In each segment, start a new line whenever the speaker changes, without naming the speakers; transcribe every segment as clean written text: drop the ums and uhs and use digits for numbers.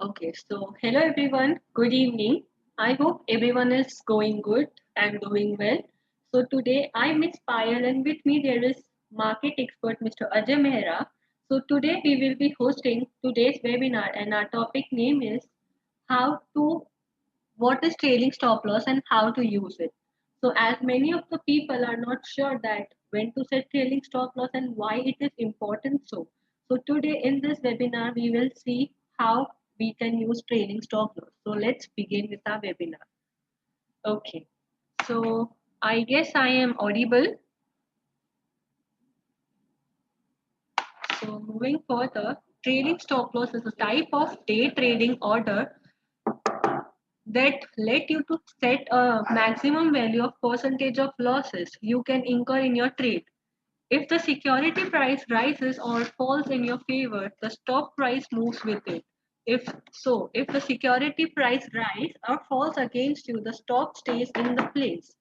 Okay, so hello everyone, good evening. I hope everyone is going good and doing well. So today I'm Miss Payal and with me there is market expert Mr. Ajay Mehra. So today we will be hosting today's webinar and our topic name is how to what is trailing stop loss and how to use it. So as many of the people are not sure that when to set trailing stop loss and why it is important so today in this webinar we will see how we can use trailing stop loss. So let's begin with our webinar. Okay. So I guess I am audible. So moving further, trailing stop loss is a type of day trading order that let you to set a maximum value of percentage of losses you can incur in your trade. If the security price rises or falls in your favor, the stock price moves with it. If the security price rise or falls against you, the stock stays in the place.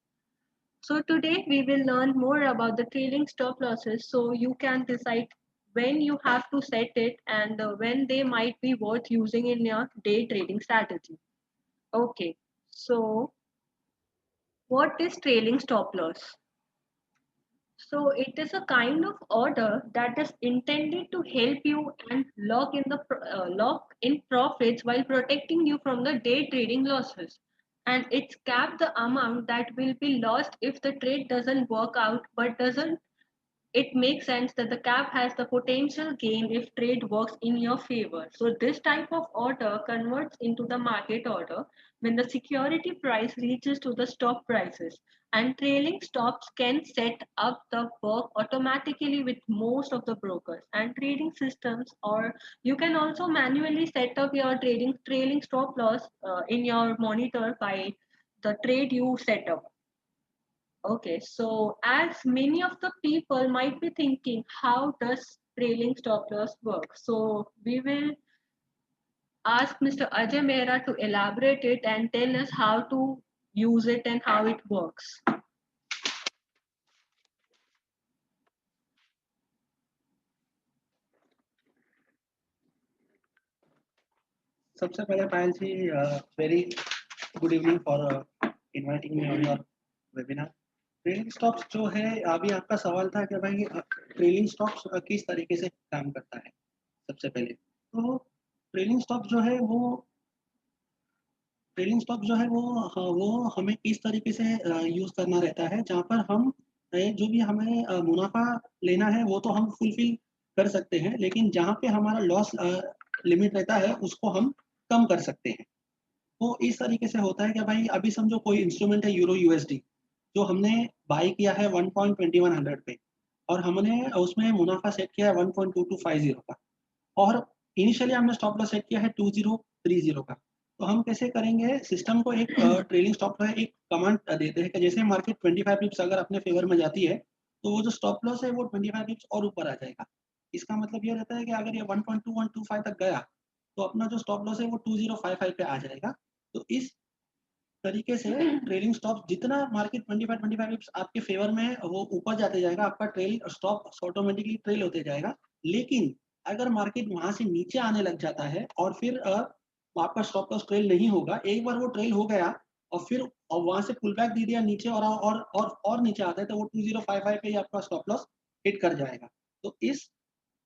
So today we will learn more about the trailing stop losses so you can decide when you have to set it and when they might be worth using in your day trading strategy. Okay, so what is trailing stop loss? So it is a kind of order that is intended to help you and lock in profits while protecting you from the day trading losses. And it's capped the amount that will be lost if the trade doesn't work out, but doesn't it makes sense that the cap has the potential gain if trade works in your favor. So this type of order converts into the market order when the security price reaches to the stock prices and trailing stops can set up the work automatically with most of the brokers and trading systems, or you can also manually set up your trading trailing stop loss in your monitor by the trade you set up. Okay, so as many of the people might be thinking, how does trailing stop loss work? So we will ask Mr. Ajay Mehra to elaborate it and tell us how to use it and how it works.
सबसे पहले Payal ji very good evening for inviting me on your webinar. Trailing stocks जो है अभी आपका सवाल था कि भाई ट्रेलिंग स्टॉक्स किस तरीके से काम करता है। सबसे पहले तो ट्रेलिंग स्टॉक जो है वो ट्रेलिंग स्टॉक जो है वो हमें किस तरीके से यूज करना रहता है जहाँ पर हम जो भी हमें मुनाफा लेना है वो तो हम फुलफिल कर सकते हैं, लेकिन जहाँ पे हमारा लॉस लिमिट रहता है उसको हम कम कर सकते हैं। तो इस तरीके से होता है कि भाई अभी समझो कोई इंस्ट्रूमेंट है यूरो यूएसडी जो हमने बाय किया है 1.2100 पे और हमने उसमें मुनाफा सेट किया है 1.2250 का, और इनिशियली हमने स्टॉप लॉस सेट किया है 2030 का। तो हम कैसे करेंगे, सिस्टम को एक ट्रेलिंग स्टॉप लॉस एक कमांड देते हैं कि जैसे मार्केट 25 पिप्स अगर अपने फेवर में जाती है तो वो जो स्टॉप लॉस है वो 25 पिप्स और ऊपर आ जाएगा। इसका मतलब ये रहता है कि अगर ये 1.2125 तक गया तो अपना जो स्टॉप लॉस है वो 2055 पे आ जाएगा। तो इस तरीके से ट्रेलिंग स्टॉप जितना मार्केट 25 पिप्स आपके फेवर में है वो ऊपर जाते जाएगा, आपका ट्रेल स्टॉप ऑटोमेटिकली ट्रेल होते जाएगा। लेकिन अगर मार्केट वहां से नीचे आने लग जाता है और फिर आपका स्टॉप लॉस ट्रेल नहीं होगा, एक बार वो ट्रेल हो गया और फिर और वहां से पुल बैक दे दिया नीचे और नीचे आता है तो वो 2055 पे ही आपका स्टॉप लॉस हिट कर जाएगा। तो इस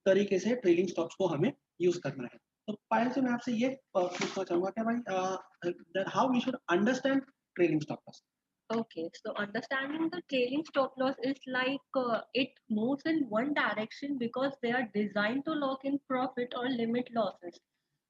तरीके से ट्रेलिंग स्टॉप्स को हमें यूज करना है। तो पायल से मैं आपसे ये पूछना चाहूंगा कि भाई how we should understand trailing stop loss.
Okay, so understanding the trailing stop loss is like it moves in one direction because they are designed to lock in profit or limit losses.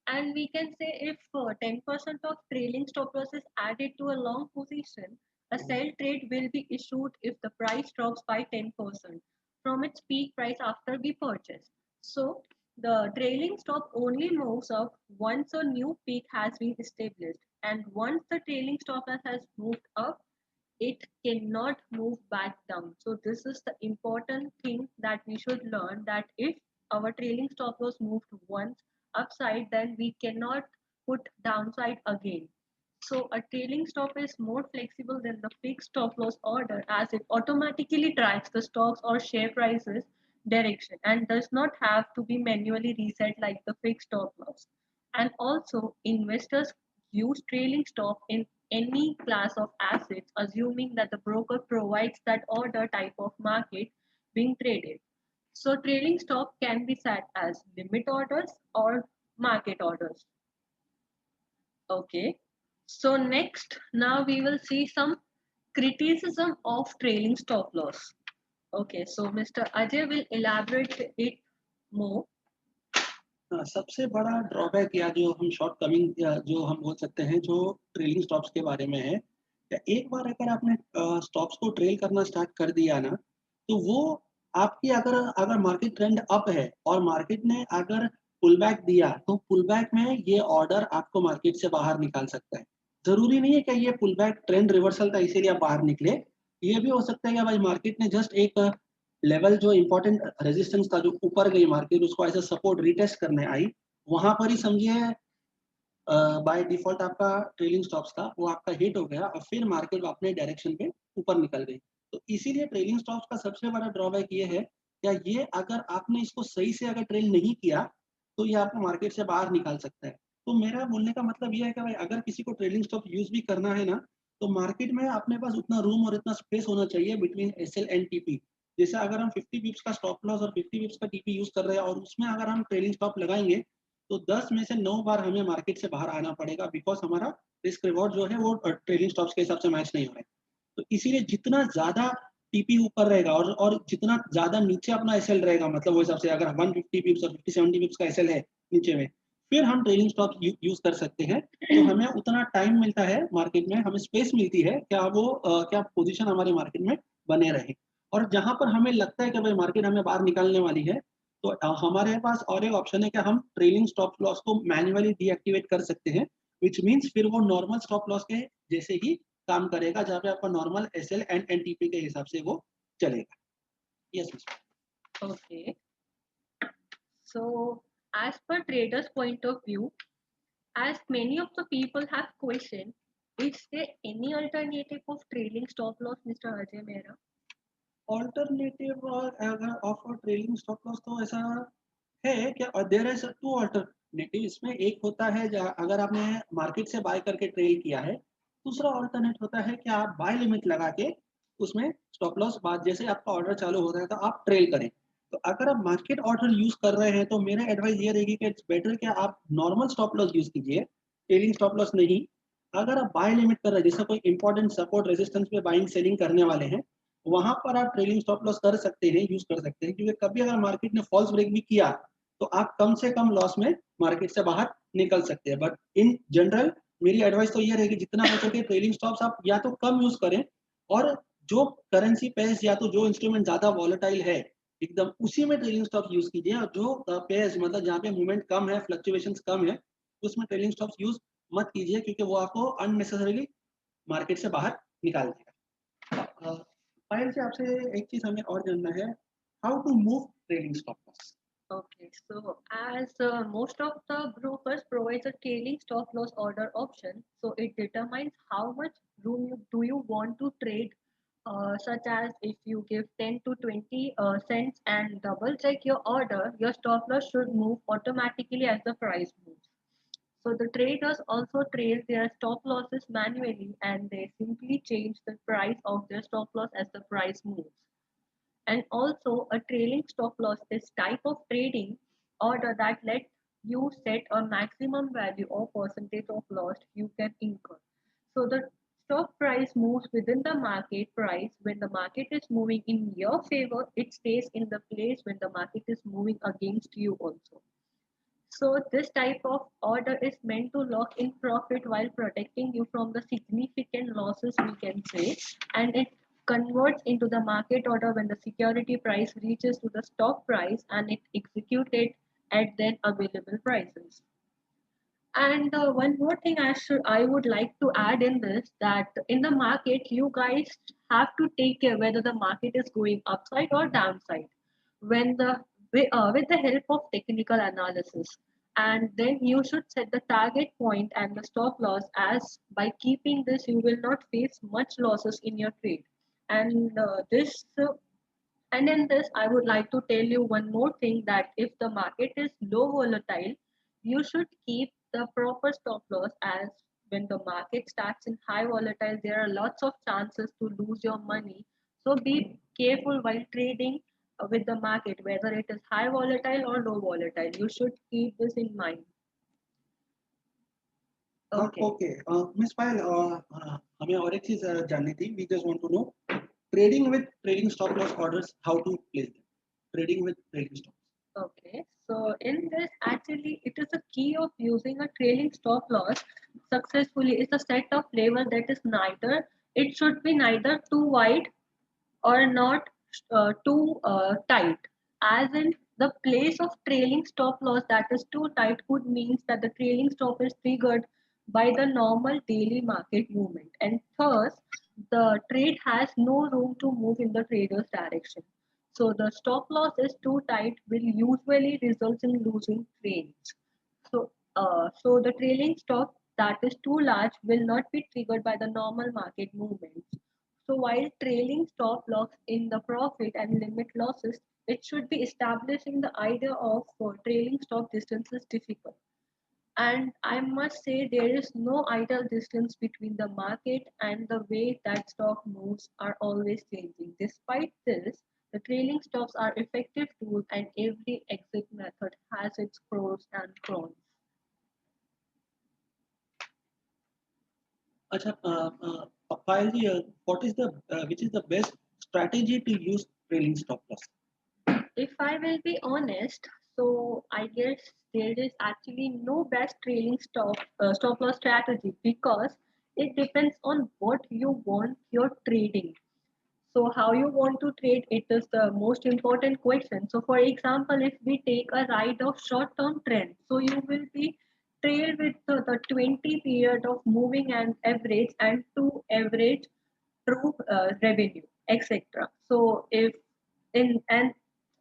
And we can say if 10% of trailing stop loss is added to a long position, a sell trade will be issued if the price drops by 10% from its peak price after we purchase. So the trailing stop only moves up once a new peak has been established. And once the trailing stop loss has moved up, it cannot move back down. So this is the important thing that we should learn, that if our trailing stop loss moved once upside, then we cannot put downside again. So a trailing stop is more flexible than the fixed stop loss order as it automatically tracks the stocks or share prices direction and does not have to be manually reset like the fixed stop loss. And also, investors use trailing stop in any class of assets, assuming that the broker provides that order type of market being traded. So, trailing stop can be set as limit orders or market orders. Okay. So, next, now we will see some criticism of trailing stop loss. Okay. So, Mr. Ajay will elaborate it more.
सबसे बड़ा drawback या जो हम shortcoming या जो हम बोल सकते हैं जो ट्रेलिंग स्टॉप्स के बारे में है, या एक बार अगर आपने स्टॉप्स को ट्रेल करना स्टार्ट कर दिया ना, तो वो आपकी अगर अगर मार्केट ट्रेंड अप है और मार्केट ने अगर पुल बैक दिया, तो पुल बैक में ये ऑर्डर आपको मार्केट से बाहर निकाल सकता है। ज़रूरी नहीं है कि ये पुल बैक ट्रेंड रिवर्सल था इसीलिए आप बाहर निकले। ये भी हो सकता है कि भाई मार्केट ने जस्ट एक लेवल जो इम्पोर्टेंट रेजिस्टेंस था, जो ऊपर गई मार्केट उसको एज़ अ सपोर्ट रीटेस्ट करने आई, वहाँ पर ही समझिए बाय डिफ़ॉल्ट आपका ट्रेलिंग स्टॉप्स था, वो आपका हिट हो गया और फिर मार्केट अपने डायरेक्शन पे ऊपर निकल गई। तो इसीलिए ट्रेलिंग स्टॉप्स का सबसे बड़ा ड्रॉबैक ये है, या ये अगर आपने इसको सही से अगर ट्रेल नहीं किया, तो ये आपको मार्केट से बाहर निकाल सकता है। तो मेरा बोलने का मतलब ये है कि भाई अगर किसी को ट्रेलिंग स्टॉप यूज़ भी करना है ना, तो मार्केट में अपने पास उतना रूम और इतना स्पेस होना चाहिए बिटवीन एसएल एंड टीपी। जैसे अगर हम 50 पिप्स का स्टॉप लॉस और 50 पिप्स का टीपी यूज़ कर रहे हैं और उसमें अगर हम ट्रेलिंग स्टॉप लगाएँगे, तो 10 में से 9 बार हमें मार्केट से बाहर आना पड़ेगा बिकॉज़ हमारा रिस्क रिवॉर्ड जो है वो ट्रेलिंग स्टॉप्स के हिसाब से मैच नहीं हो रहा है। तो इसीलिए जितना ज़्यादा टीपी ऊपर रहेगा और जितना ज़्यादा नीचे अपना एसएल रहेगा, मतलब वो हिसाब से अगर 150 पिप्स और 50-70 पिप्स का एसएल है नीचे में, फिर हम ट्रेलिंग स्टॉप्स यूज़ कर सकते हैं। तो हमें उतना टाइम मिलता है मार्केट में, हमें स्पेस मिलती है क्या वो क्या पोज़ीशन हमारी मार्केट में बने रहे। और जहाँ पर हमें लगता है कि भाई मार्केट हमें बाहर निकालने वाली है, तो हमारे पास और एक ऑप्शन है कि हम ट्रेलिंग स्टॉप लॉस को मैन्युअली डीएक्टिवेट कर सकते हैं, व्हिच मीन्स फिर वो नॉर्मल स्टॉप लॉस के जैसे ही काम करेगा, जहाँ पे आपका नॉर्मल एसएल एंड एनटीपी के हिसाब से वो चलेगा। Yes mister.
Okay. So, as per traders' point of view, as many of the people have questioned, is there any alternative of trailing stop loss, Mr. Ajay Mehra?
Alternative और अगर of trailing stop loss तो ऐसा है कि there is to alternative. इसमें एक होता है अगर आपने मार्केट से बाय करके ट्रेल किया है, दूसरा ऑल्टरनेट होता है कि आप बाय लिमिट लगा के उसमें स्टॉप लॉस बाद जैसे आपका ऑर्डर चालू हो रहा है तो आप ट्रेल करें। तो अगर आप मार्केट ऑर्डर यूज कर रहे हैं तो मेरा एडवाइस ये रहेगी कि इट्स बेटर कि आप नॉर्मल स्टॉप लॉस यूज कीजिए, ट्रेलिंग स्टॉप लॉस नहीं। अगर आप बाय लिमिट कर रहे हैं जैसे कोई इंपॉर्टेंट सपोर्ट रेजिस्टेंस पे बाइंग सेलिंग करने वाले हैं, वहां पर आप ट्रेलिंग स्टॉप लॉस कर सकते हैं, यूज कर सकते हैं, क्योंकि कभी अगर मार्केट ने फॉल्स ब्रेक भी किया तो आप कम से कम लॉस में मार्केट से बाहर निकल सकते हैं। बट इन जनरल मेरी एडवाइस तो ये रहेगी जितना हो सके ट्रेलिंग स्टॉप्स आप या तो कम यूज करें, और जो करेंसी पेयर्स या तो जो इंस्ट्रूमेंट ज्यादा वॉलेटाइल है एकदम उसी में ट्रेलिंग स्टॉप यूज कीजिए, और जो पेयर्स मतलब जहाँ पे मूवमेंट कम है, फ्लक्चुएशंस कम है, उसमें ट्रेलिंग स्टॉप्स यूज मत कीजिए, क्योंकि वो आपको अननेसेसरीली मार्केट से बाहर निकाल देगा। पायल जी, आपसे एक चीज हमें और जानना है, how to move trailing stop loss.
Okay, so as most of the brokers provides a trailing stop loss order option, so it determines how much room do you want to trade, such as if you give 10 to 20 cents and double check your order, your stop loss should move automatically as the price moves. So the traders also trail their stop losses manually and they simply change the price of their stop loss as the price moves. And also a trailing stop loss is type of trading order that let you set a maximum value or percentage of loss you can incur. So the stock price moves within the market price. When the market is moving in your favor, it stays in the place when the market is moving against you also. So this type of order is meant to lock in profit while protecting you from the significant losses, we can say, and it converts into the market order when the security price reaches to the stock price and it executed at then available prices. And one more thing I would like to add in this, that in the market you guys have to take care whether the market is going upside or downside when with the help of technical analysis. And then you should set the target point and the stop loss, as by keeping this you will not face much losses in your trade. And this and in this, I would like to tell you one more thing, that if the market is low volatile, you should keep the proper stop loss, as when the market starts in high volatile, there are lots of chances to lose your money. So be careful while trading with the market, whether it is high volatile or low volatile. You should keep this in mind. Okay.
Okay miss Payal हमें और एक चीज जाननी थी we just want to know trading with trading stop loss orders how to place them trading with trading stop
Okay, so in this, actually, it is the key of using a trailing stop loss successfully is a set of level that is neither, it should be neither too wide or not too tight. As in, the place of trailing stop loss that is too tight could means that the trailing stop is triggered by the normal daily market movement, and thus the trade has no room to move in the trader's direction. So the stop loss is too tight will usually result in losing trades. So the trailing stop that is too large will not be triggered by the normal market movements. So while trailing stop loss in the profit and limit losses, it should be establishing the idea of trailing stop distance is difficult. And I must say there is no ideal distance between the market and the way that stock moves are always changing. Despite this, the trailing stops are effective tools and every exit method has its pros and cons.
अच्छा Payal ji what is the which is the best strategy to use trailing stop loss
If I will be honest, so I guess there is actually no best trailing stop loss strategy because it depends on what you want your trading. So how you want to trade it is the most important question. So for example, if we take a ride of short-term trend, so you will be trail with the 20 period of moving and average and to average true revenue, etc. So if in and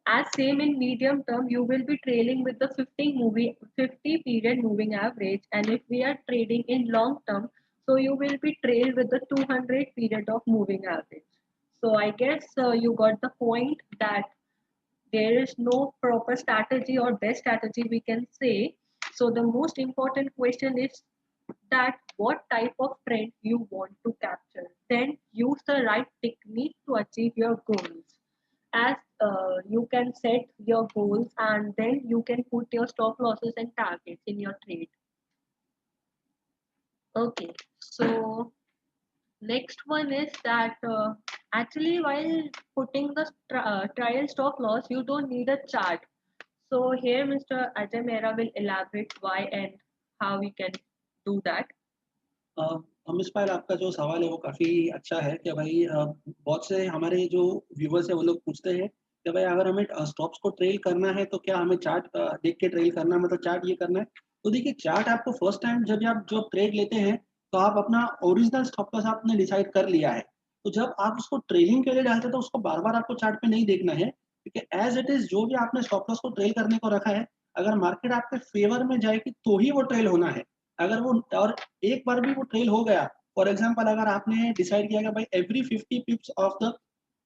as same in medium term, you will be trailing with the 50 period moving average, and if we are trading in long term, so you will be trail with the 200 period of moving average. So I guess you got the point that there is no proper strategy or best strategy we can say. So the most important question is that what type of trend you want to capture. Then use the right technique to achieve your goals. As you can set your goals and then you can put your stop losses and targets in your trade. Okay, so next one is that actually while putting the trial stop loss, you don't need a chart. So here Mr. Ajay Mehra will elaborate why and how we can do that.
Miss Payal आपका जो सवाल है वो काफ़ी अच्छा है कि भाई बहुत से हमारे जो व्यूवर्स हैं वो लोग पूछते हैं कि भाई अगर हमें स्टॉक्स को ट्रेल करना है तो क्या हमें चार्ट देख के ट्रेल करना है मतलब चार्ट ये करना है तो देखिए चार्ट आपको फर्स्ट टाइम जब आप जो ट्रेड लेते हैं तो आप अपना ओरिजिनल स्टॉप लॉस आपने डिसाइड कर लिया है तो जब आप उसको ट्रेलिंग के लिए डालते हैं तो उसको बार बार आपको चार्ट पे नहीं देखना है क्योंकि एज इट इज जो भी आपने स्टॉप लॉस को ट्रेल करने को रखा है अगर मार्केट आपके फेवर में जाएगी तो ही वो ट्रेल होना है अगर वो और एक बार भी वो ट्रेल हो गया फॉर एग्जांपल अगर आपने डिसाइड किया कि भाई एवरी 50 पिप्स ऑफ द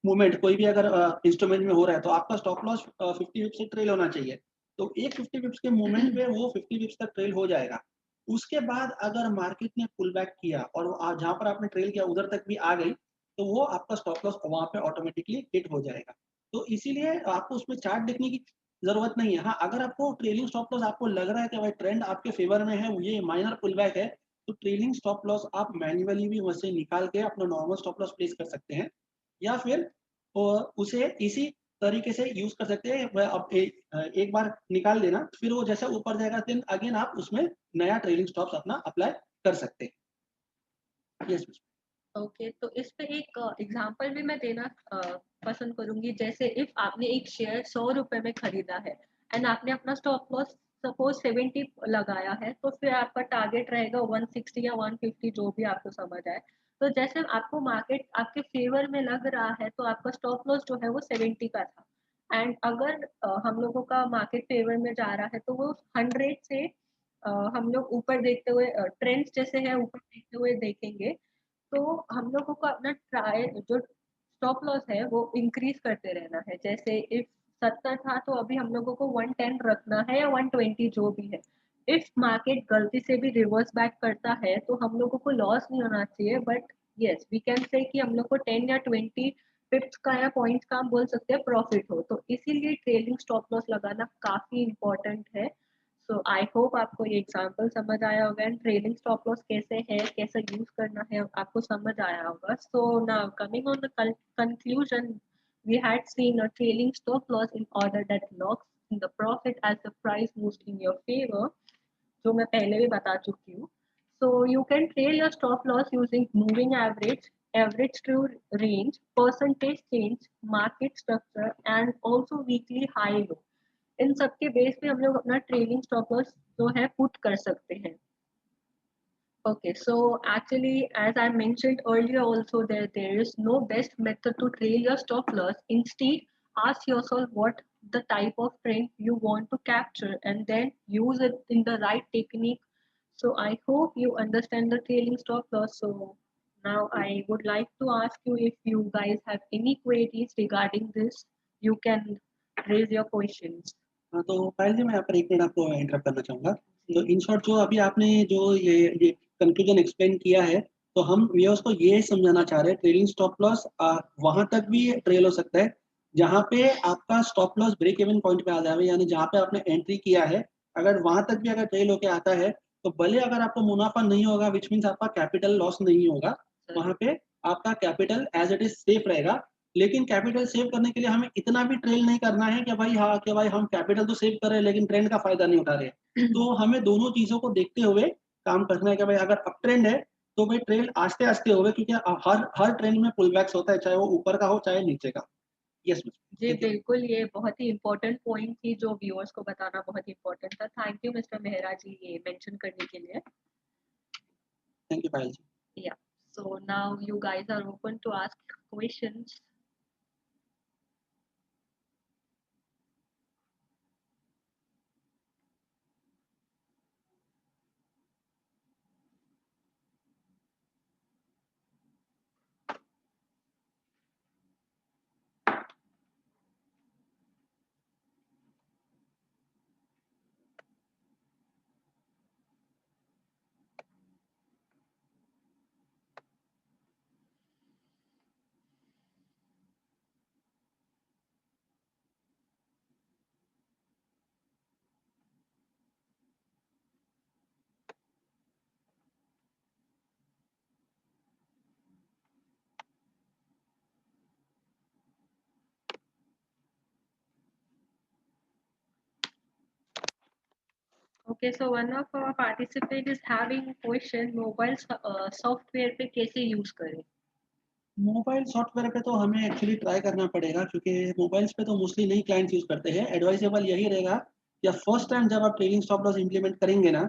मूवमेंट कोई भी अगर इंस्ट्रूमेंट में हो रहा है तो आपका स्टॉप लॉस 50 पिप्स से ट्रेल होना चाहिए तो एक 50 पिप्स के मूवमेंट में वो 50 पिप्स तक ट्रेल हो जाएगा उसके बाद अगर मार्केट ने पुल बैक किया और जहां पर आपने ट्रेल किया उधर तक भी आ गई तो वो आपका स्टॉप लॉस वहां पे ऑटोमेटिकली हिट हो जाएगा तो इसीलिए आपको उसमें चार्ट देखने की जरूरत नहीं है हाँ अगर आपको ट्रेलिंग स्टॉप लॉस आपको लग रहा है कि भाई ट्रेंड आपके फेवर में है ये माइनर पुल बैक है तो ट्रेलिंग स्टॉप लॉस आप मैन्युअली भी वैसे निकाल के अपना नॉर्मल स्टॉप लॉस प्लेस कर सकते हैं या फिर उसे इसी तरीके से यूज कर सकते हैं अब एक बार निकाल देना फिर वो जैसे ऊपर जाएगा देन अगेन आप उसमें नया ट्रेलिंग स्टॉप्स अपना अप्लाई कर सकते हैं यस
ओके, तो इस पे एक एग्जांपल भी मैं देना पसंद करूंगी। जैसे इफ आपने एक शेयर 100 रुपए में खरीदा है एंड आपने अपना स्टॉप लॉस सपोज 70 लगाया है, तो फिर आपका टारगेट रहेगा 160 या 150 जो भी आपको समझ आए। तो जैसे आपको मार्केट आपके फेवर में लग रहा है तो आपका स्टॉप लॉस जो है वो 70 का था, एंड अगर हम लोगों का मार्केट फेवर में जा रहा है तो वो 100 से हम लोग ऊपर देखते हुए ट्रेंड्स जैसे है ऊपर देखते हुए देखेंगे, तो हम लोगों को अपना ट्राई जो स्टॉप लॉस है वो इंक्रीज करते रहना है। जैसे इफ 70 था तो अभी हम लोगों को 110 रखना है या 120 जो भी है। इफ मार्केट गलती से भी रिवर्स बैक करता है तो हम लोगों को लॉस नहीं होना चाहिए, but yes we can say कि हम लोग को 10 या 20 पिप्स का या पॉइंट्स का हम बोल सकते हैं प्रॉफिट हो, तो इसीलिए ट्रेलिंग स्टॉप लॉस लगाना काफी इंपॉर्टेंट है। सो आई होप आपको ये एग्जांपल समझ आया होगा एंड ट्रेलिंग स्टॉप लॉस कैसे है, कैसे यूज करना है, आपको समझ आया होगा। So now coming on the conclusion, we had seen a trailing stop loss in order that locks in the profit as the price moves in your favor, जो मैं पहले भी बता चुकी हूँ। So you can trail your stop loss using moving average, average true range, percentage change, market structure and also weekly high low. इन सब के बेस पे हम लोग अपना ट्रेलिंग स्टॉप लॉस जो है पुट कर सकते हैं। Okay, so actually, as I mentioned earlier, also there is no best method to trail your stop loss. Instead, ask yourself what the type of trend you want to capture and then use it in the right technique. So I hope you understand the trailing stop loss. So now I would like to ask you if you guys have any queries regarding this, you can raise your questions.
हाँ, तो पायल जी मैं यहाँ पर 1 minute आपको interrupt करना चाहूँगा। तो
जी
in short जो अभी आपने जो ये कंक्लूजन एक्सप्लेन किया है, तो हम व्यूअर्स को ये समझाना चाह रहे हैं ट्रेलिंग स्टॉप लॉस वहाँ तक भी ट्रेल हो सकता है, जहाँ पे आपका stop loss break even point पे आ जाए, यानी जहाँ पे आपने एंट्री किया है, अगर वहाँ तक भी अगर ट्रेल होके आता है, तो भले अगर आपको मुनाफा नहीं होगा, व्हिच मीन्स आपका कैपिटल लॉस नहीं होगा,
सर।
वहाँ पे आपका capital as it is safe रहेगा। लेकिन कैपिटल सेव करने के लिए हमें इतना भी ट्रेल नहीं करना है कि भाई हाँ कि भाई हम कैपिटल तो सेव कर रहे हैं लेकिन ट्रेंड का फायदा नहीं उठा रहे। तो हमें दोनों चीजों को देखते हुए काम करना है कि भाई अगर अप ट्रेंड है तो भाई ट्रेल आस्ते आस्ते होगा, क्योंकि हर हर ट्रेंड में पुल बैक्स होता है, चाहे वो ऊपर का हो चाहे नीचे का। यस
जी
थैंक यू।
बिल्कुल, ये बहुत ही इम्पोर्टेंट पॉइंट थी जो व्यूअर्स को बताना बहुत इम्पोर्टेंट था। Thank you mister Mehra ji ये मेंशन करने के लिए।
Thank you Payal ji.
Yeah so now you guys are open to ask questions. Okay, so one of our participant is having question, mobile software पे कैसे यूज करें।
मोबाइल सॉफ्टवेयर पे तो हमें एक्चुअली ट्राई करना पड़ेगा, क्योंकि मोबाइल्स पे तो मोस्टली नहीं क्लाइंट्स यूज करते हैं। एडवाइजेबल यही रहेगा या फर्स्ट टाइम जब आप ट्रेलिंग स्टॉप लॉस इंप्लीमेंट करेंगे ना,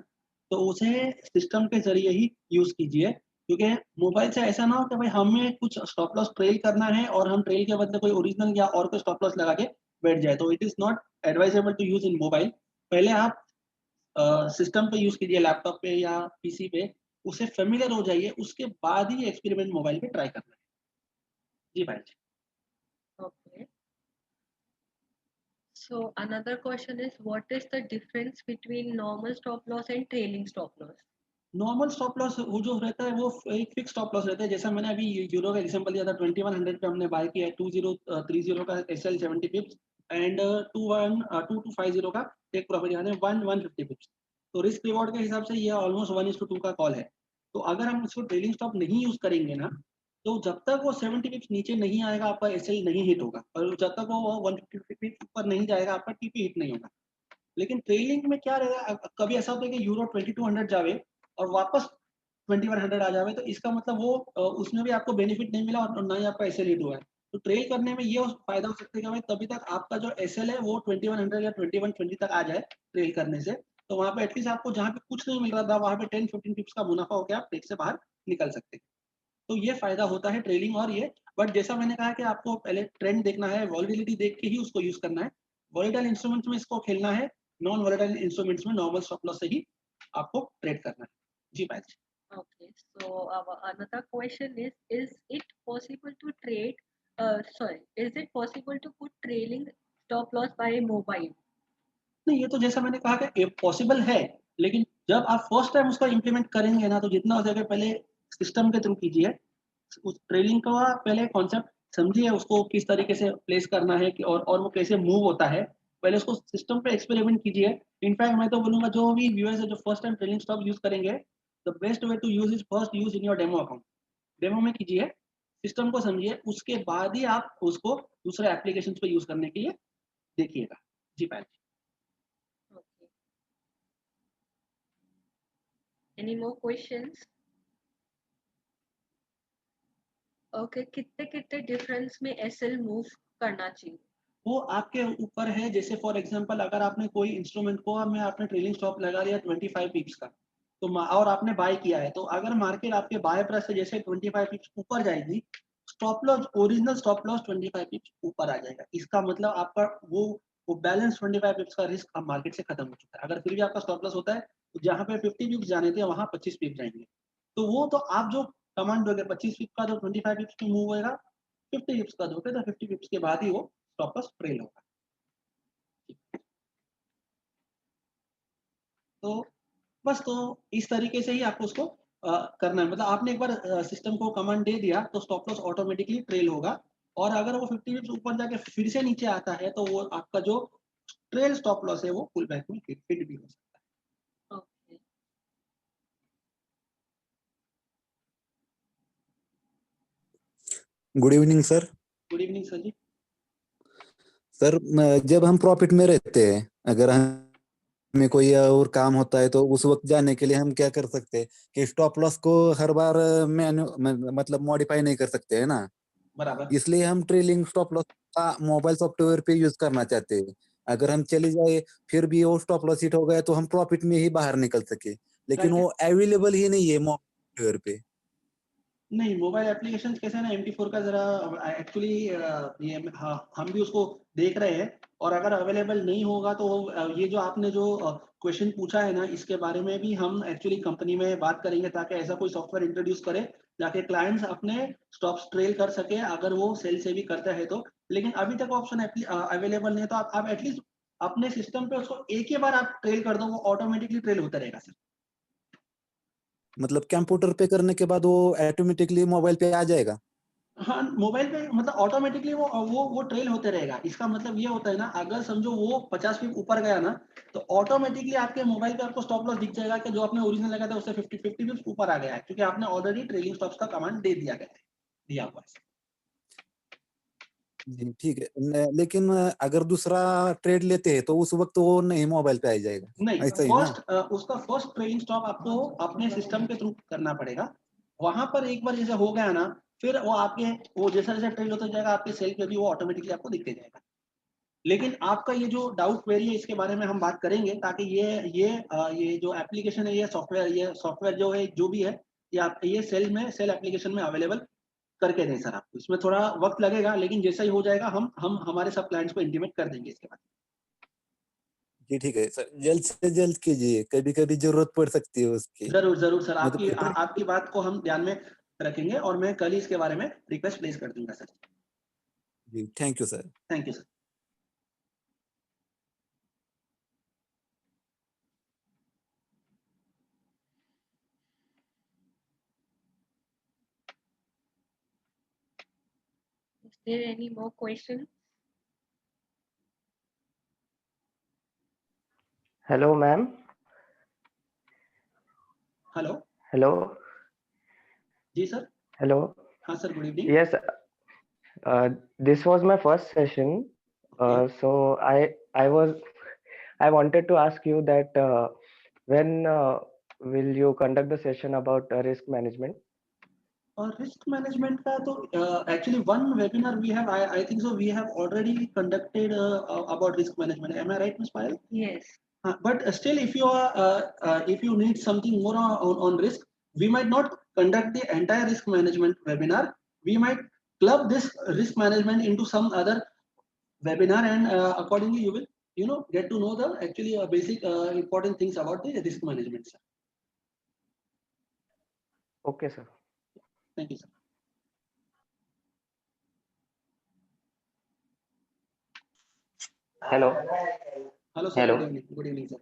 तो उसे सिस्टम के जरिए ही यूज कीजिए, क्योंकि मोबाइल से ऐसा ना हो कि भाई हमें कुछ स्टॉप लॉस ट्रेल करना है और हम ट्रेल के बदले कोई ओरिजिनल या और कोई स्टॉप लॉस लगा के बैठ जाए, तो it is not advisable to use in mobile. पहले आप सिस्टम पे यूज कीजिए, लैपटॉप पे या पीसी पे, उसे फेमिलियर हो जाइए, उसके बाद ही एक्सपेरिमेंट मोबाइल पे ट्राई करना है। जी भाई।
Okay, so another question is what is the difference between normal stop loss and trailing stop loss.
Normal stop loss वो जो रहता है वो एक फिक्स स्टॉप लॉस रहता है, जैसा मैंने अभी यूरो का एग्जांपल दिया था, 2100 पे हमने बाय किया है 2030 का एसएल 70 पिप्स एंड 2250 का टेक प्रॉफिट, यानी 150 पिप्स। तो रिस्क रिवॉर्ड के हिसाब से ये ऑलमोस्ट 1:2 का कॉल है। तो अगर हम इसको ट्रेलिंग स्टॉप नहीं यूज करेंगे ना, तो जब तक वो 70 पिप्स नीचे नहीं आएगा आपका एसएल नहीं हिट होगा, और जब तक वो 150 पिप्स ऊपर नहीं जाएगा आपका टीपी हिट नहीं होगा। लेकिन ट्रेलिंग में क्या रहेगा, कभी ऐसा होता है कि यूरो 2200 जावे और वापस 2100 आ जावे, तो इसका मतलब वो उसमें भी आपको बेनिफिट नहीं मिला और ना ही आपका एसएल हिट हुआ है। तो ट्रेल करने में ये फायदा हो सकता है कि भाई तभी तक आपका जो एसएल है वो 2100 या 2120 तक आ जाए ट्रेल करने से, तो वहां पे एटलीस्ट आपको जहाँ पे कुछ नहीं मिल रहा था वहां पे 10-15 टिप्स का मुनाफा होकर आप ट्रेड से बाहर निकल सकते हैं। तो ये फायदा होता है ट्रेलिंग और ये। बट जैसा मैंने कहा कि आपको पहले ट्रेंड देखना है, वॉलिटिलिटी देख के ही उसको यूज करना है। वॉलेटाइल इंस्ट्रूमेंट्स में इसको खेलना है, नॉन वॉलेटाइल इंस्ट्रूमेंट्स में नॉर्मल स्टॉप लॉस से ही आपको ट्रेड करना है। जी भाई।
Okay, so our another question is it possible to trade, sorry, is it possible to put trailing stop loss by mobile?
नहीं, ये तो जैसा मैंने कहा कि पॉसिबल है, लेकिन जब आप फर्स्ट टाइम उसका इम्प्लीमेंट करेंगे ना, तो जितना हो सके पहले सिस्टम के थ्रू कीजिए। उस ट्रेलिंग का पहले कॉन्सेप्ट समझिए, उसको किस तरीके से प्लेस करना है कि और वो कैसे मूव होता है, पहले उसको सिस्टम पे एक्सपेरिमेंट कीजिए। इनफैक्ट मैं तो बोलूँगा जो भी व्यूअर्स है जो first time trailing stock use करेंगे, the best way to use is first use in your demo account. Demo में कीजिए, सिस्टम को समझिए, उसके बाद ही आप उसको दूसरे एप्लीकेशंस पे यूज़ करने के लिए देखिएगा। जी पायल जी।
Okay. Any more questions? Okay, कितने कितने डिफरेंस में एसएल मूव करना चाहिए?
वो आपके ऊपर है। जैसे फॉर एग्जांपल अगर आपने कोई इंस्ट्रूमेंट को में आपने ट्रेलिंग स्टॉप लगा दिया 25 पिप्स का, तो और आपने बाय किया है, तो अगर मार्केट आपके बाय प्राइस से जैसे 25 पिप्स ऊपर जाएगी, stop loss, original stop loss 25 पिप्स ऊपर आ जाएगा। इसका मतलब आपका वो बैलेंस 25 पिप्स का रिस्क अब मार्केट से खत्म हो चुका है। अगर फिर भी आपका स्टॉप लॉस होता है, तो जहाँ पे 50 पिप्स जाने थे वहां 25 पिप्स जाएंगे। तो वो तो आप जो कमांड दोगे 25 पिप्स का, जो 25 पिप्स में मूव होएगा, 50 पिप्स का दोगे तो 50 पिप्स के बाद ही वो स्टॉप लॉस ट्रेल होगा। तो बस, तो इस तरीके से ही आपको उसको करना है। मतलब आपने एक बार सिस्टम को कमांड दे दिया तो स्टॉप लॉस ऑटोमेटिकली ट्रेल होगा। और अगर वो 50 पिप्स ऊपर जाके फिर से नीचे आता है, तो वो आपका जो ट्रेल स्टॉप लॉस है वो पुल बैक में फिट भी हो सकता
Okay.
Good evening sir.
है। गुड इवनिंग सर जी।
सर जब हम प्रॉफिट में रहते हैं, अगर हमें कोई और काम होता है, तो उस वक्त जाने के लिए हम क्या कर सकते हैं कि स्टॉप लॉस को हर बार मतलब मॉडिफाई नहीं कर सकते है ना।
बराबर।
इसलिए हम ट्रेलिंग स्टॉप लॉस का मोबाइल सॉफ्टवेयर पे यूज करना चाहते हैं। अगर हम चले जाए फिर भी वो स्टॉप लॉस हिट हो गया, तो हम प्रॉफिट में ही बाहर निकल सके, लेकिन
राइट है।
वो अवेलेबल ही नहीं है मोबाइल सॉफ्टवेयर पे।
नहीं, मोबाइल एप्लीकेशन कैसे है ना, MT4 का जरा एक्चुअली ये हम भी उसको देख रहे हैं। और अगर अवेलेबल नहीं होगा तो ये जो आपने जो क्वेश्चन पूछा है ना, इसके बारे में भी हम एक्चुअली कंपनी में बात करेंगे, ताकि ऐसा कोई सॉफ्टवेयर इंट्रोड्यूस करे जाके क्लाइंट्स अपने स्टॉप्स ट्रेल कर सके, अगर वो सेल से भी करता है तो। लेकिन अभी तक ऑप्शन अवेलेबल नहीं है, तो आप एटलीस्ट अपने सिस्टम पे उसको एक ही बार आप ट्रेल कर दो, वो ऑटोमेटिकली ट्रेल होता रहेगा सर।
मतलब कंप्यूटर पे करने के बाद वो ऑटोमेटिकली मोबाइल पे आ जाएगा।
हाँ, मोबाइल पे मतलब ऑटोमेटिकली वो ट्रेल होते रहेगा। इसका मतलब ये होता है ना, अगर समझो वो 50 फीट ऊपर गया ना, तो ऑटोमेटिकली आपके मोबाइल पे आपको स्टॉप लॉस दिख जाएगा कि जो आपने ओरिजिनल लगाया था उससे 50 फीट ऊपर आ गया है, क्योंकि आपने ऑलरेडी ट्रेलिंग स्टॉप्स का कमांड दे दिया गया है, दिया हुआ है।
जी ठीक है। लेकिन अगर दूसरा ट्रेड लेते हैं तो उस वक्त वो नहीं मोबाइल पे आ जाएगा,
नहीं,
ऐसा ही ना।
उसका फर्स्ट ट्रेलिंग स्टॉप आपको अपने सिस्टम के थ्रू करना पड़ेगा। वहां पर एक बार जैसे हो गया ना, फिर वो आपके वो जैसा जैसा ट्रेल होता जाएगा, आपके सेल पे भी वो ऑटोमेटिकली आपको दिखते जाएगा। लेकिन आपका ये जो डाउट क्वेरी है, इसके बारे में हम बात करेंगे, ताकि ये जो एप्लीकेशन है, ये सॉफ्टवेयर जो है, जो भी है, ये आप ये सेल एप्लीकेशन में अवेलेबल करके दें सर आपको। इसमें थोड़ा वक्त लगेगा, लेकिन जैसा ही हो जाएगा हम हमारे सब क्लाइंट्स को इंटीमेट कर देंगे इसके बाद।
जी ठीक है सर, जल्द से जल्द कीजिए, कभी कभी जरूरत पड़ सकती है उसकी।
जरूर जरूर सर,
मतलब
आपकी बात को हम ध्यान में रखेंगे, और मैं कल ही इसके बारे में रिक्वेस्ट प्लेस कर दूंगा सर।
जी thank you sir.
Thank you sir.
Is there any more questions?
Hello, ma'am.
Hello.
Hello.
जी सर।
Hello.
हाँ sir, good evening.
Yes, this was my first session.
Okay.
So I wanted to ask you that when will you conduct the session about risk management?
और risk management का तो actually one webinar we have, I think so we have already conducted about risk management. Am I right miss Payal?
Yes.
But still, if you need something more on risk, we might not conduct the entire risk management webinar. We might club this risk management into some other webinar, and accordingly you will get to know the actually basic important things about the risk management, sir.
Okay, sir.
Thank you, sir.
Hello.
Hello sir.
Hello.
Good evening. Good evening, sir.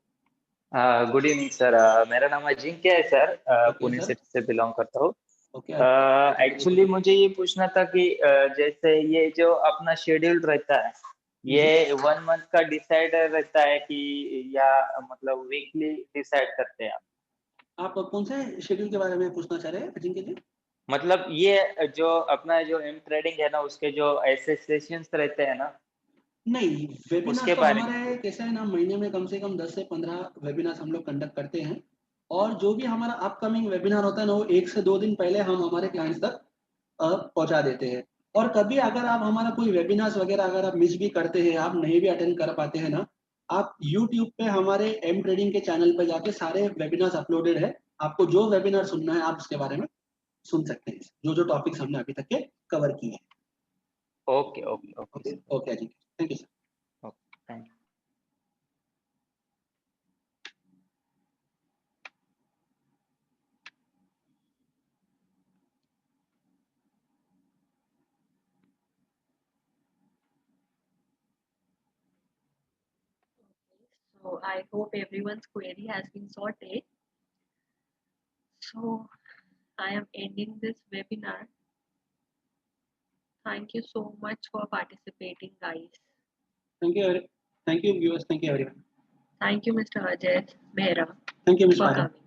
Good evening sir. मेरा नाम अजिंक्य है sir. Pune
sir.
City से belong करता हूँ।
Okay
actually मुझे ये पूछना था कि जैसे ये जो अपना शेड्यूल रहता है, ये 1 मंथ का डिसाइड रहता है कि या मतलब वीकली डिसाइड करते हैं आप?
आप कौन से शेड्यूल के बारे में पूछना चाह रहे हैं अजिंक्य जी?
मतलब ये जो अपना जो एम ट्रेडिंग है ना, उसके जो ऐसे सेशंस रहते हैं ना,
नहीं, वेबिनार्स
उसके
तो
बारे में।
हमारे कैसा है ना, महीने में कम से कम 10 से 15 वेबिनार्स हम लोग कंडक्ट करते हैं। और जो भी हमारा अपकमिंग वेबिनार होता है ना, वो 1 से 2 दिन पहले हम हमारे क्लाइंट्स तक पहुंचा देते हैं। और कभी अगर आप हमारा कोई वेबिनार्स वगैरह अगर आप मिस भी करते हैं, आप नहीं भी अटेंड कर पाते हैं ना, आप यूट्यूब पे हमारे एम ट्रेडिंग के चैनल पे जाके सारे वेबिनार्स अपलोडेड है। आपको जो वेबिनार सुनना है आप उसके बारे में सुन सकते हैं, जो जो टॉपिक्स हमने अभी तक के कवर किए हैं।
Okay okay okay
okay okay Ajinkya, thank you sir.
Thank you.
So I hope everyone's query has been sorted. So I am ending this webinar. Thank you so much for participating, guys.
Thank you viewers, thank you everyone.
Thank you, Mr. Ajay Mehra,
Thank you, Mr.
for
Ajay.
coming.